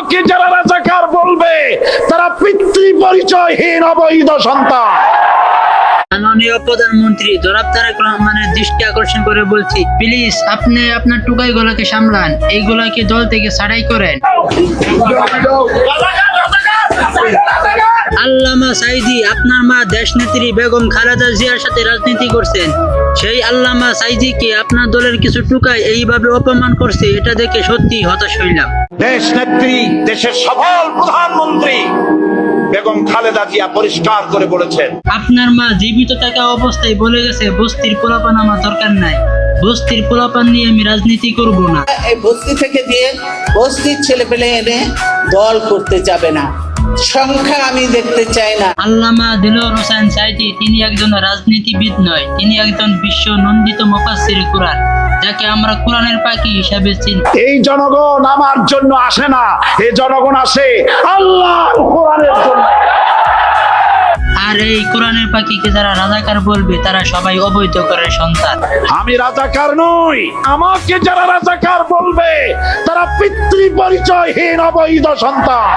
আমাকে যারা রাজাকার বলবে তারা পিতৃ পরিচয়হীন অবৈধ সন্তান। মাননীয় প্রধানমন্ত্রী জনাব তারেক রহমানের দৃষ্টি আকর্ষণ করে বলছি, প্লিজ আপনি আপনার টুকাই গুলাকে সামলান, এইগুলাকে দল থেকে ছাড়াই করেন। আল্লামা সাইদি, আপনার মা দেশনেত্রী বেগম খালেদা জিয়ার সাথে রাজনীতি করছেন, সেই আল্লামা সাইদিকে আপনার দলের কিছু টুকাই এইভাবে অপমান করছে, এটা দেখে সত্যি হতাশ হইলাম। দেশ নেত্রী, দেশের সফল প্রধানমন্ত্রী বেগম খালেদা জিয়া পরিষ্কার করে বলেছেন, আপনার মা জীবিত থাকা অবস্থায় বলে গেছে বস্তির পোলাপান আমার দরকার নাই, বস্তির পোলাপান নিয়ে আমি রাজনীতি করব না। এই বস্তি থেকে দিয়ে বস্তির ছেলেপেলে এনে দল করতে যাবে না, সংখ্যা আমি দেখতে চাই না। আল্লামা দিলওয়ার হোসেন সাইদি তিনি একজন রাজনীতিবিদ নয়, তিনি একজন বিশ্ব নন্দিত মুফাসসির কুরআন, যাকে আমরা কোরআনের পাখি হিসাবে চিনি। এই জনগণ আমার জন্য আসে না, এই জনগণ আসে আল্লাহর কোরআনের জন্য। আর এই কোরআনের পাখিকে যারা রাজাকার বলবে তারা সবাই অবৈধ করে সন্তান। আমি রাজাকার নই, আমাকে যারা রাজাকার বলবে তারা পিতৃ পরিচয়হীন অবৈধ সন্তান।